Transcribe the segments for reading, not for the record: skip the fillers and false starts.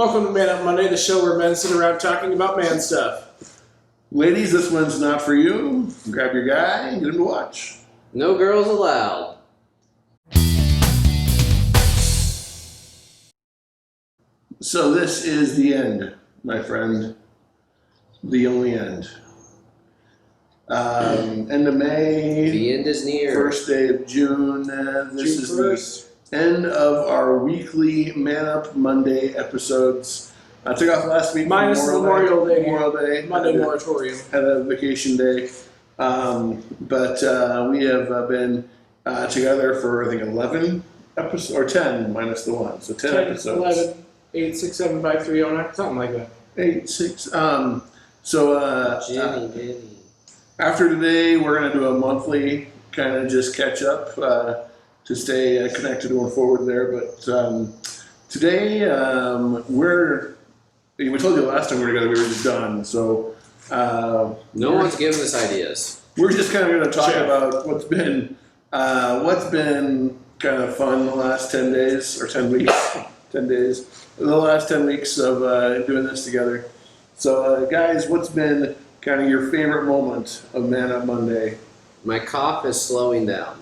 Welcome to Man Up Monday, the show where men sit around talking about man stuff. Ladies, this one's not for you. Grab your guy and get him to watch. No girls allowed. So this is the end, my friend. The only end. End of May. The end is near. First day of June. This June is 1st. the end of our weekly Man Up Monday episodes. I took off last week. Minus Memorial Day. Monday Had a- moratorium. Had a vacation day. But we have been together for, I think, 11 episodes, or 10 minus the one. So 10 episodes. 11, 8, 6, 7, 5, 3, 0, 9, something like that. 8, 6. Jimmy. After today, we're going to do a monthly kind of just catch up to stay connected going forward there. But today, we told you last time we were together, we were just done. So No one's giving us ideas. we're just kind of going to talk Sure. about what's been kind of fun the last 10 days or 10 weeks, 10 days, the last 10 weeks of doing this together. So guys, what's been kind of your favorite moment of Man Up Monday? My cough is slowing down.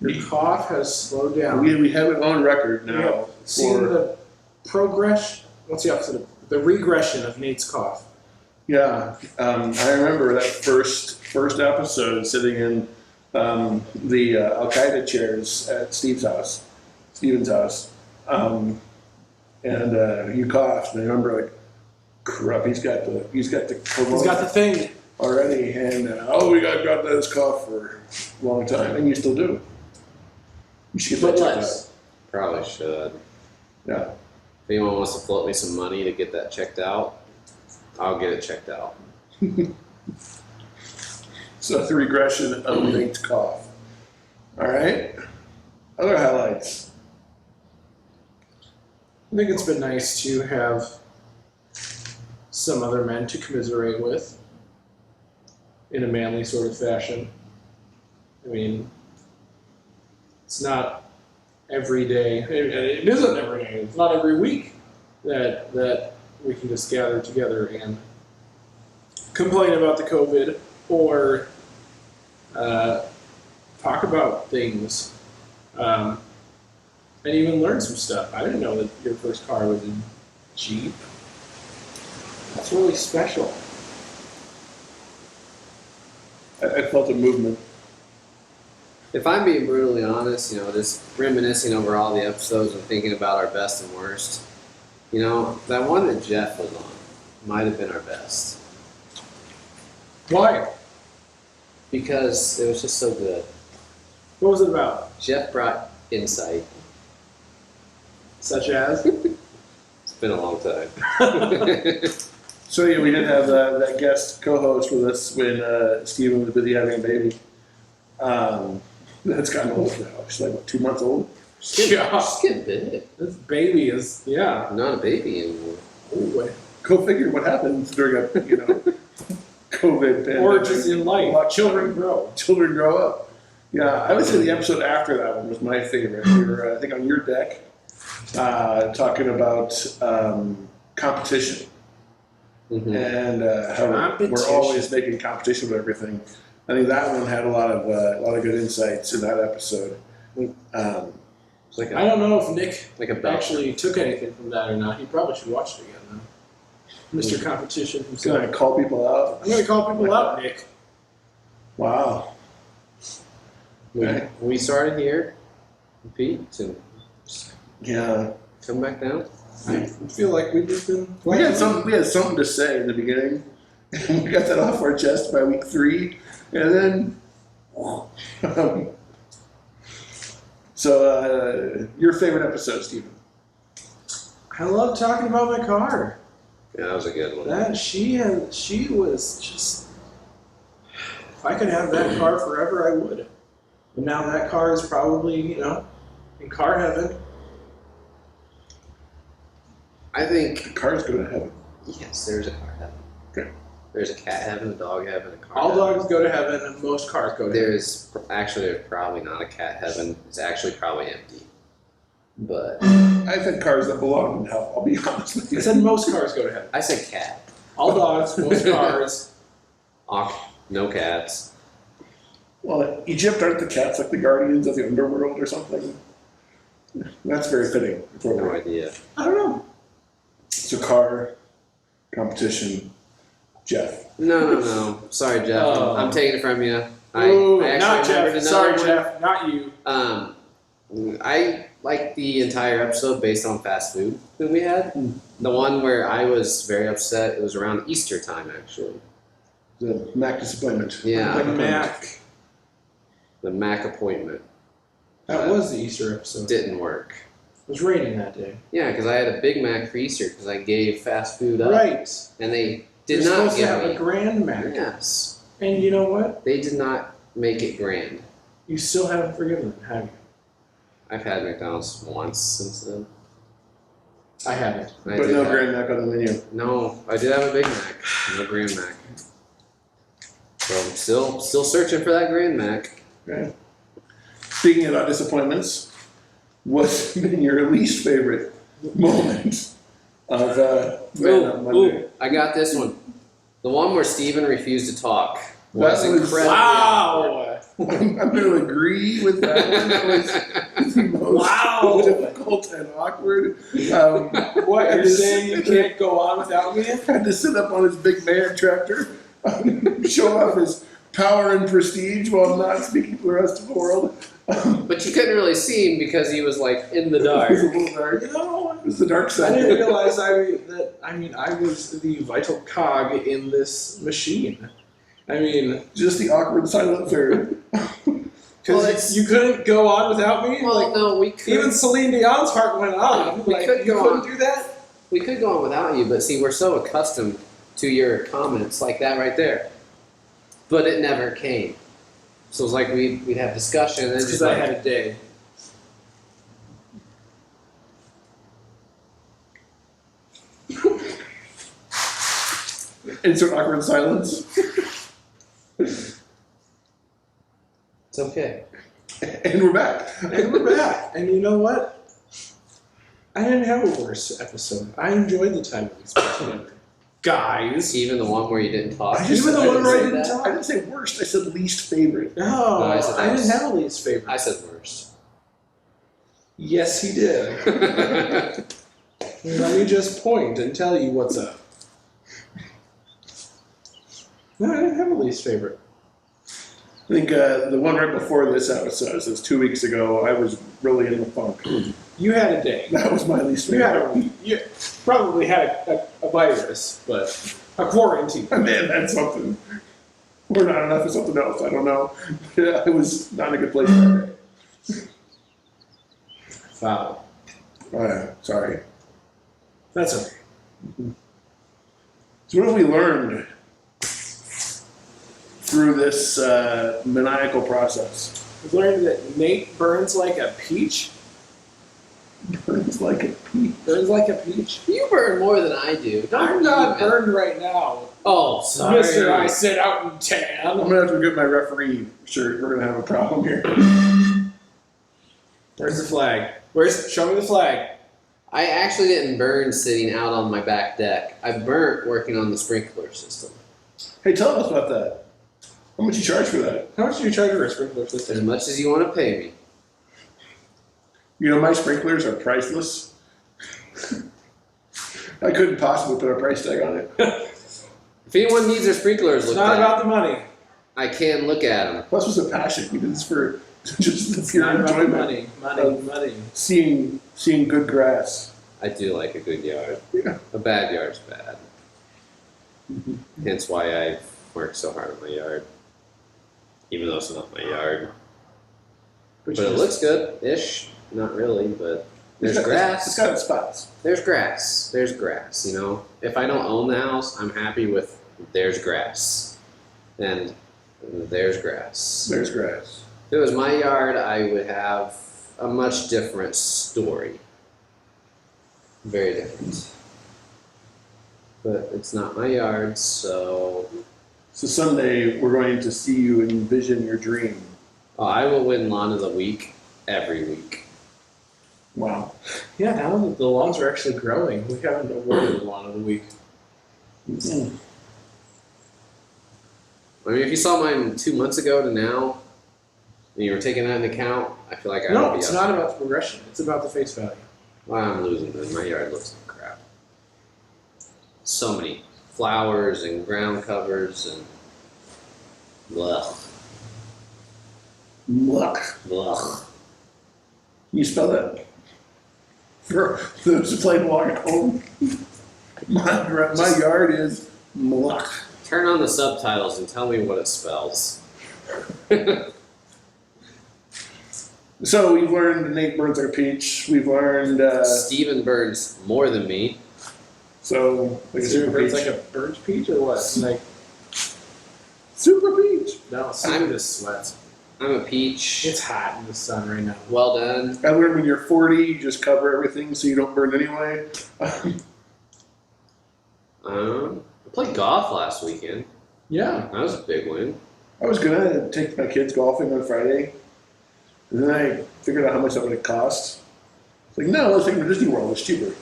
Your cough has slowed down. We have it on record We now. have seen the progression. What's the opposite of the regression of Nate's cough? Yeah, I remember that first episode sitting in the Al Qaeda chairs at Steven's house, and you coughed, and I remember like, crap, he's got the He's got the thing. already, and we got this cough for a long time, and you still do. You should get But that checked less. Probably should. out. Yeah. If anyone wants to float me some money to get that checked out, I'll get it checked out. So the regression of Nate's cough. All right. Other highlights. I think it's been nice to have some other men to commiserate with in a manly sort of fashion. I mean, it's not every day. It isn't every day. It's not every week that we can just gather together and complain about the COVID or talk about things and even learn some stuff. I didn't know that your first car was a Jeep. That's really special. I felt a movement. If I'm being brutally honest, just reminiscing over all the episodes and thinking about our best and worst, that one that Jeff was on might have been our best. Why? Because it was just so good. What was it about? Jeff brought insight. Such as? It's been a long time. So yeah, we did have that guest co-host with us when Steven was busy having a baby. That's gotten old now. She's like, what, 2 months old? Yeah. Just get big. This baby is, yeah. I'm not a baby anymore. Ooh, Go figure what happens during a COVID pandemic. or just in life. Lockdown. Children grow. Children grow up. Yeah, I would say the episode after that one was my favorite. We were, I think, on your deck talking about competition Mm-hmm. and how we're always making competition with everything. I think that one had a lot of good insights in that episode. It's like I don't know if Nick like a belt. actually took anything from that or not. He probably should watch it again, though. Mr. Competition Can himself. I call people out? I'm going to call people out, Nick. Wow. We started here, Pete, and Yeah. come back down. I feel like we've just been... We had something to say in the beginning. We got that off our chest by week 3, and then. So, your favorite episode, Stephen? I love talking about my car. Yeah, that was a good one. That she was just... If I could have that car forever, I would. But now that car is probably, in car heaven. I think The cars go to heaven. yes, there's a car heaven. Okay. There's a cat heaven, a dog heaven, a car All heaven. dogs go to heaven, and most cars go to heaven. There's probably not a cat heaven. It's actually probably empty. But I've had cars that belong in hell, I'll be honest with I you. said most cars go to heaven. I said cat. All dogs, most cars. No cats. Well, Egypt, aren't the cats like the guardians of the underworld or something? That's very fitting. No idea. I don't know. So car, competition, Jeff. No. Sorry, Jeff. Oh. I'm taking it from you. Ooh, I not actually remembered Jeff. another Sorry, one. Jeff. Not you. I liked the entire episode based on fast food that we had. The one where I was very upset, it was around Easter time, actually. The Mac disappointment. Yeah. The Mac. The Mac appointment. That was the Easter episode. Didn't work. It was raining that day. Yeah, because I had a Big Mac for Easter because I gave fast food up. Right. And they did You're not supposed to give have me. a Grand Mac. Yes. And you know what? They did not make it grand. You still haven't forgiven them, have you? I've had McDonald's once since then. I haven't. I But did no have- Grand Mac on the menu. No, I did have a Big Mac. No Grand Mac. So I'm still searching for that Grand Mac. Okay. Speaking about disappointments, what's been your least favorite moment of Man Up Monday? Ooh, I got this one. The one where Steven refused to talk was That was- incredibly awkward. Wow. I'm going to agree with that one. That was the most Wow. difficult and awkward. What, you're I just- saying you can't go on without me? Had to sit up on his big man tractor, show off his power and prestige while not speaking to the rest of the world. But you couldn't really see him because he was like in the It was a dark. little dark. You know, It was the dark I side. didn't realize I was the vital cog in this machine. I mean, Just the awkward silent third. Well, because it's- you couldn't go on without me? Well, Like, no, we could. even Celine Dion's heart went on. We Like, could you go couldn't on. do that? We could go on without you, but see, we're so accustomed to your comments like that right there. But it never came. So it's like we'd have discussion and then Because just I like, had a day. Insert awkward silence. it's okay. And we're back. And we're back. And you know what? I didn't have a worse episode. I enjoyed the time that we spent together. Guys. Even the one where you didn't talk. I just- Even the one where I didn't say that? talk. I didn't say worst, I said least favorite. No, I said I didn't worse. have a least favorite. I said worst. Yes, he did. Let me just point and tell you what's up. No, I didn't have a least favorite. I think the one right before this episode, so it's 2 weeks ago, I was really in the funk. You had a day. That was my least You favorite. you probably had a virus, but a quarantine. I may have had something. Or not enough for something else, I don't know. Yeah, I was not in a good place that day. Wow. Sorry. That's okay. So what have we learned through this maniacal process? We've learned that Nate burns like a peach. It's like a pea. Burns like a peach. You burn more than I do. Don't I'm not even. burned right now. Oh, sorry. Mister, I sit out in I'm tan. gonna have to get my referee shirt. We're gonna have a problem here. Where's the flag? Show me the flag. I actually didn't burn sitting out on my back deck. I burnt working on the sprinkler system. Hey, tell us about that. How much you charge for that? How much do you charge for a sprinkler As system? much as you want to pay me. You know, my sprinklers are priceless. I couldn't possibly put a price tag on it. If anyone needs their sprinklers It's looked not at, about the money. I can look at them. Plus, it's a passion. We did this for just the It's pure not about the enjoyment. money. Seeing good grass. I do like a good yard. Yeah. A bad yard's bad. Hence why I work so hard on my yard. Even though it's not my yard. But it looks good-ish. Not really, but there's It's grass. got its spots. There's grass. There's grass, you know. If I don't own the house, I'm happy with there's grass. And there's grass. There's grass. If it was my yard, I would have a much different story. Very different. But it's not my yard, so So someday we're going to see you envision your dream. I will win Lawn of the Week every week. Wow. Yeah, now that the lawns are actually growing, we haven't awarded the lawn of the week. Mm. I mean, if you saw mine 2 months ago to now, and you were taking that into account, I feel like I No, would be it's up. not about the progression. It's about the face value. Well, I'm losing then. My yard looks like crap. So many flowers and ground covers and blah, Luck. blah. You spell that? For those who played along at home, my yard is muck. Turn on the subtitles and tell me what it spells. So we've learned Nate burns our peach. We've learned Steven burns more than me. so like a Is super it peach. like a burnt peach or what? Like, Super peach. no, Steven just sweats. I'm a peach. It's hot in the sun right now. Well done. I learned when you're 40, you just cover everything so you don't burn anyway. I played golf last weekend. Yeah. That was a big win. I was gonna take my kids golfing on Friday, and then I figured out how much that would cost. It's like, no, let's take them to Disney World. It's cheaper.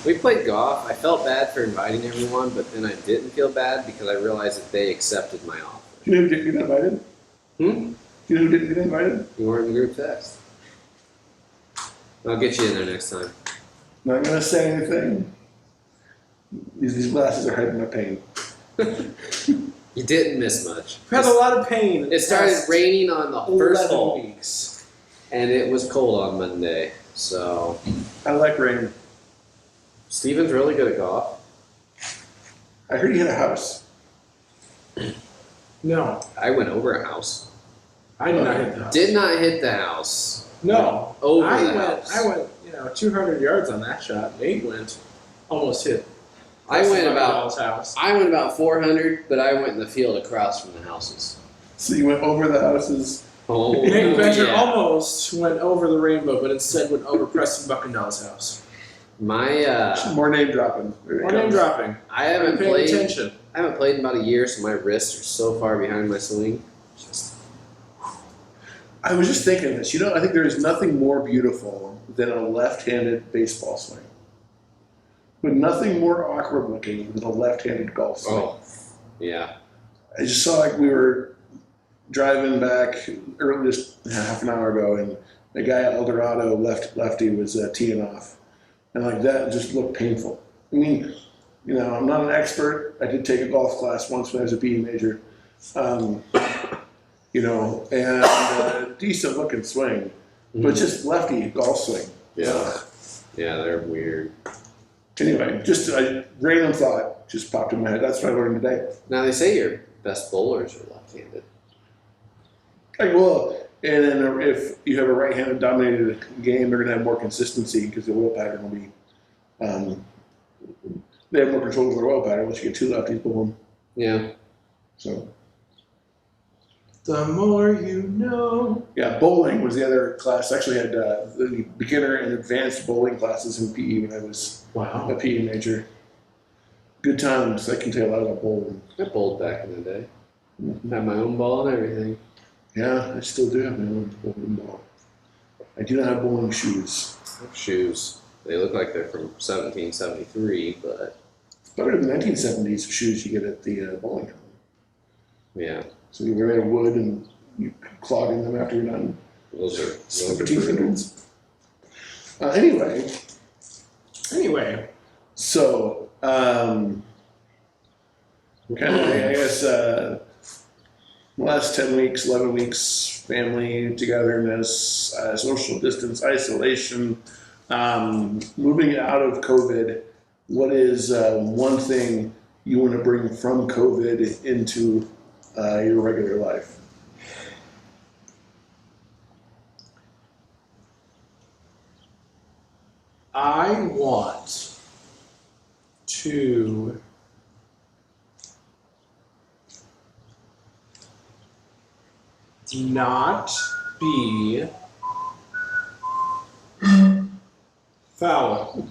We played golf. I felt bad for inviting everyone, but then I didn't feel bad because I realized that they accepted my offer. Do you know who didn't get invited? Hmm? Do you know who didn't get invited? You weren't in the group text. I'll get you in there next time. Not gonna say anything. These glasses are hiding my pain. You didn't miss much. We've had a lot of pain. in the It started past raining on the first 11 hole, weeks. and it was cold on Monday. So I like rain. Steven's really good at golf. I heard you hit a house. No, I went over a house. I did not hit the house. Did not hit the house. No. Over I the went, house. I went, 200 yards on that shot. Nate went almost hit. I went about Bell's house. 400, but I went in the field across from the houses. So you went over the houses. Oh, Nate Venture yeah. almost went over the rainbow, but instead went over Preston Buckendall's house. My More name dropping. There it More name comes. dropping. I haven't Paying played. attention. I haven't played in about a year, so my wrists are so far behind my swing. Just I was just thinking this. I think there is nothing more beautiful than a left-handed baseball swing. But nothing more awkward looking than a left-handed golf swing. oh, yeah. I just saw we were driving back early, just half an hour ago, and the guy at Eldorado lefty was teeing off, and that just looked painful. I mean, I'm not an expert. I did take a golf class once when I was a PE major, and decent looking swing, but just lefty golf swing. Yeah. Yeah, they're weird. Anyway, just a random thought just popped in my head. That's what I learned today. Now they say your best bowlers are left-handed. And then if you have a right-handed dominated game, they're going to have more consistency because the oil pattern will be. They have more control of their oil pattern once you get two lefties bowling. Yeah. So The more you know. yeah, bowling was the other class. I actually had the beginner and advanced bowling classes in PE when I was a Wow. PE major. Good times. I can tell you a lot about bowling. I bowled back in the day. Had my own ball and everything. Yeah, I still do have my own bowling ball. I do not have bowling shoes. Shoes. They look like they're from 1773, but Better than 1970s shoes you get at the bowling alley. yeah, So you're made of wood and you clog in them after you're done. those are 1700s. Anyway, so kind of, I guess, last 10 weeks, 11 weeks, family togetherness, social distance, isolation, moving out of COVID. What is one thing you want to bring from COVID into your regular life? I want to not be foul.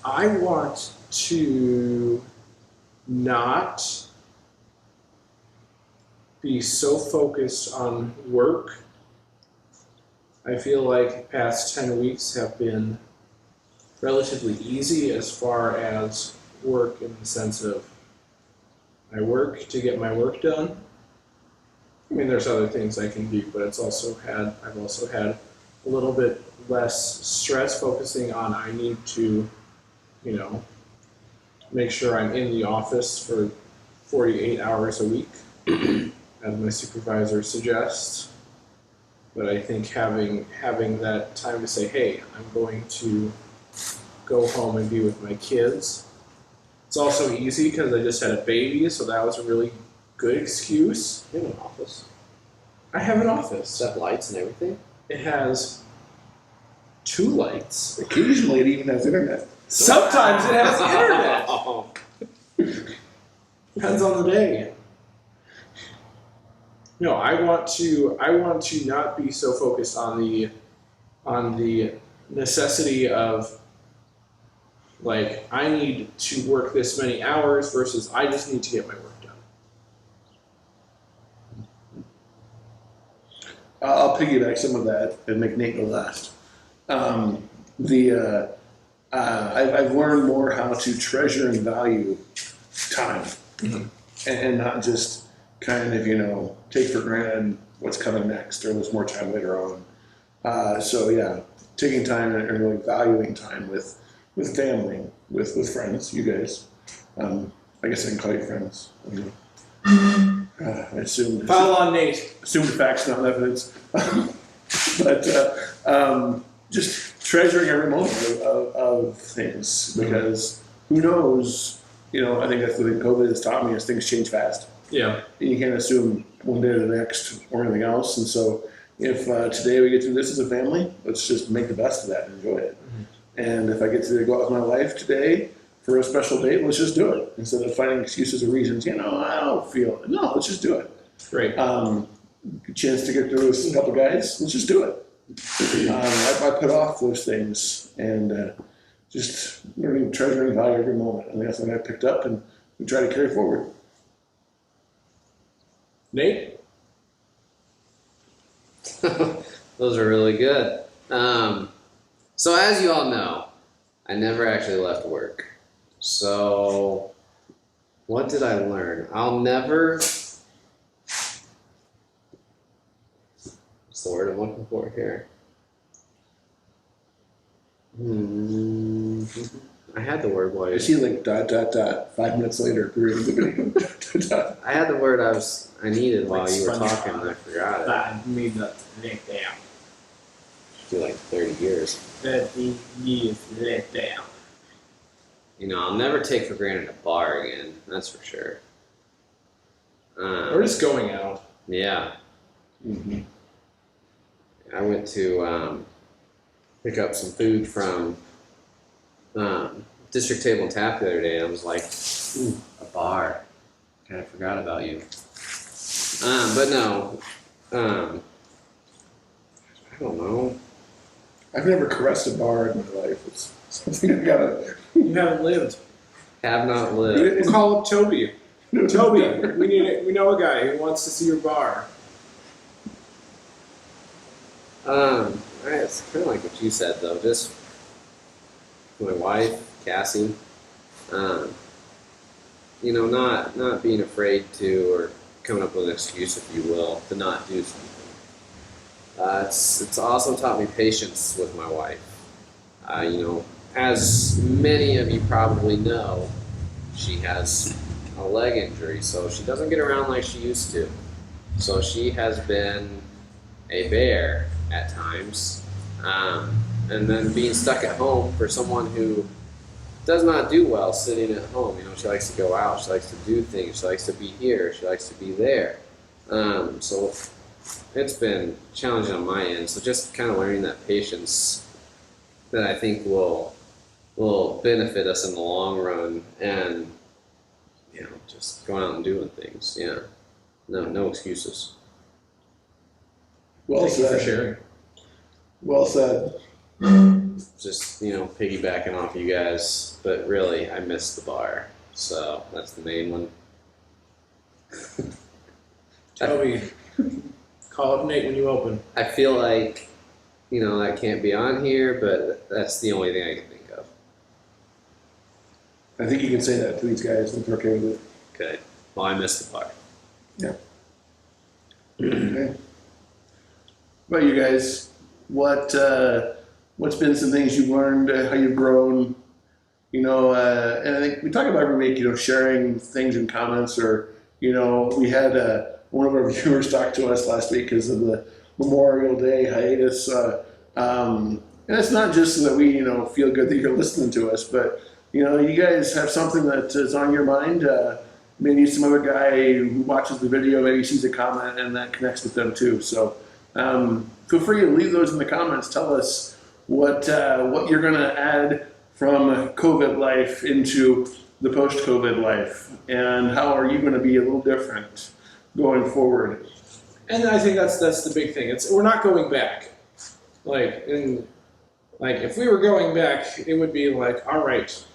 I want to not be so focused on work I feel like the past 10 weeks have been relatively easy as far as work, in the sense of I work to get my work done. I mean, there's other things I can do, but I've also had a little bit less stress focusing on I need to, you know, make sure I'm in the office for 48 hours a week, as my supervisor suggests. But I think having that time to say, hey, I'm going to go home and be with my kids. It's also easy because I just had a baby, so that was a really good excuse. You have an office. I have an office. Set lights and everything. It has 2 lights. Occasionally, it even has internet. Sometimes it has internet. Oh. Depends on the day. No, I want to not be so focused on the necessity of, like, I need to work this many hours versus I just need to get my work done. I'll piggyback some of that and make Nate go last. I've learned more how to treasure and value time, and not just kind of take for granted what's coming next or there's more time later on. So yeah, taking time and really valuing time with family, with friends, you guys. I guess I can call you friends. I assume. Pile on, Nate. Assume the facts, not evidence. But just treasuring every moment of things, because who knows? I think that's the thing COVID has taught me, is things change fast. Yeah. And you can't assume one day to the next or anything else. And so if today we get through this as a family, let's just make the best of that and enjoy it. And if I get to go out with my wife today for a special date, let's just do it. Instead of finding excuses or reasons, I don't feel it. No, let's just do it. Great. Chance to get through with a couple guys, let's just do it. I put off those things and just learning, treasuring, value every moment. And that's something I picked up and we try to carry forward. Nate? Those are really good. So as you all know, I never actually left work. So what did I learn? I'll never... What's the word I'm looking for here? I had the word while I see like ... 5 minutes later. I had the word I needed while Like you were SpongeBob. talking, and I forgot it. That made that let down. I feel like 30 years. 30 years let down. I'll never take for granted a bar again. That's for sure. Or just going out. Yeah. Mm-hmm. I went to pick up some food from District Table and Tap the other day, and I was like, ooh, a bar. Kind of forgot about you. But no, I don't know. I've never caressed a bar in my life. It's something I gotta. You haven't lived. Have not lived. We'll call up Toby. Toby, we know a guy who wants to see your bar. It's kind of like what you said though. Just my wife, Cassie. Not being afraid to, or coming up with an excuse, if you will, to not do something. It's also taught me patience with my wife. As many of you probably know, she has a leg injury, so she doesn't get around like she used to. So she has been a bear at times. And then being stuck at home for someone who does not do well sitting at home. She likes to go out, she likes to do things, she likes to be here, she likes to be there. So it's been challenging on my end. So just kind of learning that patience that I think will benefit us in the long run, and just going out and doing things. Yeah, no excuses. Well Thank you for said. sharing. Well said. Just piggybacking off you guys, but really I miss the bar, so that's the main one. Toby, call up Nate when you open. I feel like that can't be on here, but that's the only thing I can think of. I think you can say that to these guys if they're okay with it. Okay. Well, I missed the part. Okay. What about you guys? What's been some things you've learned? How you've grown? And I think we talk about every week. Sharing things in comments, or we had one of our viewers talk to us last week because of the Memorial Day hiatus. And it's not just so that we feel good that you're listening to us, but you guys have something that is on your mind. Maybe some other guy who watches the video, maybe sees a comment and that connects with them too. So feel free to leave those in the comments. Tell us what you're going to add from COVID life into the post-COVID life, and how are you going to be a little different going forward? And I think that's the big thing. We're not going back. If we were going back, it would be like, all right,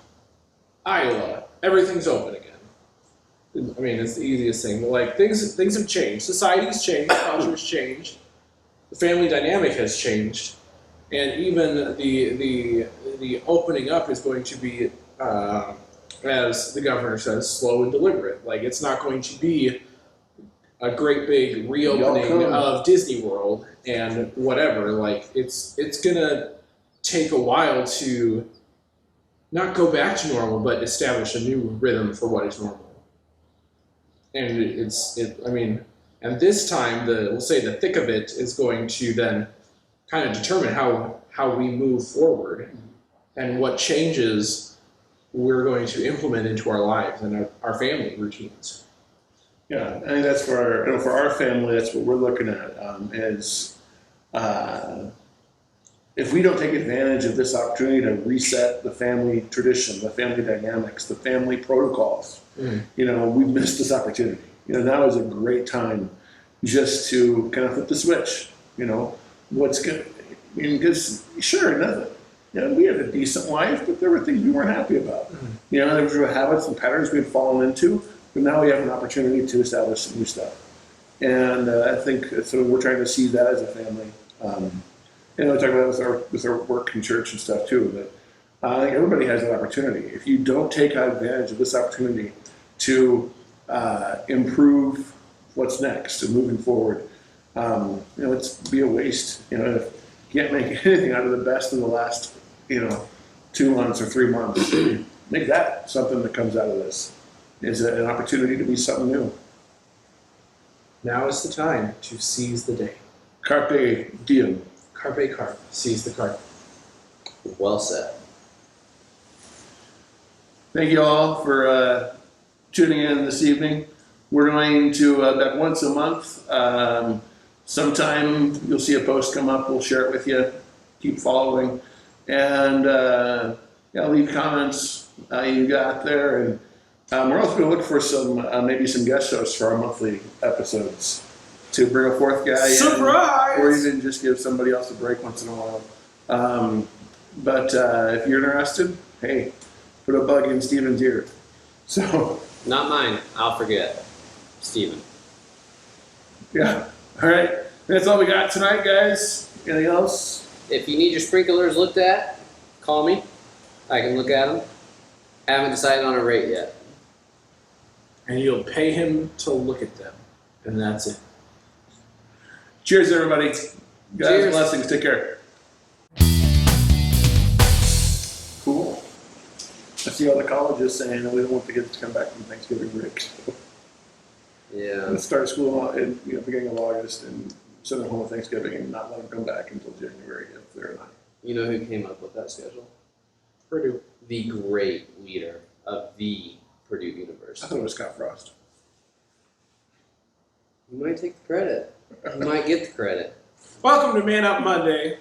Iowa, everything's open again. I mean, it's the easiest thing. But things have changed. Society's changed. Culture's changed. The family dynamic has changed, and even the opening up is going to be, as the governor says, slow and deliberate. It's not going to be a great big reopening of Disney World and whatever. It's gonna take a while to not go back to normal, but establish a new rhythm for what is normal. And and this time we'll say the thick of it is going to then kind of determine how we move forward and what changes we're going to implement into our lives and our family routines. Yeah, I think that's for our family. That's what we're looking at. If we don't take advantage of this opportunity to reset the family tradition, the family dynamics, the family protocols, we've missed this opportunity. Now is a great time just to kind of flip the switch. What's good? Because sure, nothing. We had a decent life, but there were things we weren't happy about. There were habits and patterns we had fallen into. But now we have an opportunity to establish some new stuff. And I think so we're trying to see that as a family. We talk about it with our work and church and stuff too. But I think everybody has that opportunity. If you don't take advantage of this opportunity to improve what's next and moving forward, it's be a waste. If you can't make anything out of the best in the last 2 months or 3 months, make that something that comes out of this. Is an opportunity to be something new. Now is the time to seize the day. Carpe diem. Carpe carpe. Seize the carpe. Well said. Thank you all for tuning in this evening. We're going to back once a month. Sometime you'll see a post come up. We'll share it with you. Keep following, and leave comments you got there. And we're also going to look for some maybe some guest hosts for our monthly episodes to bring a fourth guy Surprise! in, or even just give somebody else a break once in a while. But if you're interested, hey, put a bug in Steven's ear. So Not mine. I'll forget. Steven. yeah, all right. That's all we got tonight, guys. Anything else? If you need your sprinklers looked at, call me. I can look at them. Haven't decided on a rate yet. And you'll pay him to look at them. And that's it. Cheers, everybody. Guys, Cheers. blessings. Take care. Cool. I see all the colleges saying that we don't want the kids to come back from Thanksgiving break. So Yeah. let's start school in beginning of August and send them home with Thanksgiving and not let them come back until January if they're not. You know who came up with that schedule? Purdue. The great leader of the Purdue I University. thought it was Scott Frost. You might take the credit. You might get the credit. Welcome to Man Up Monday.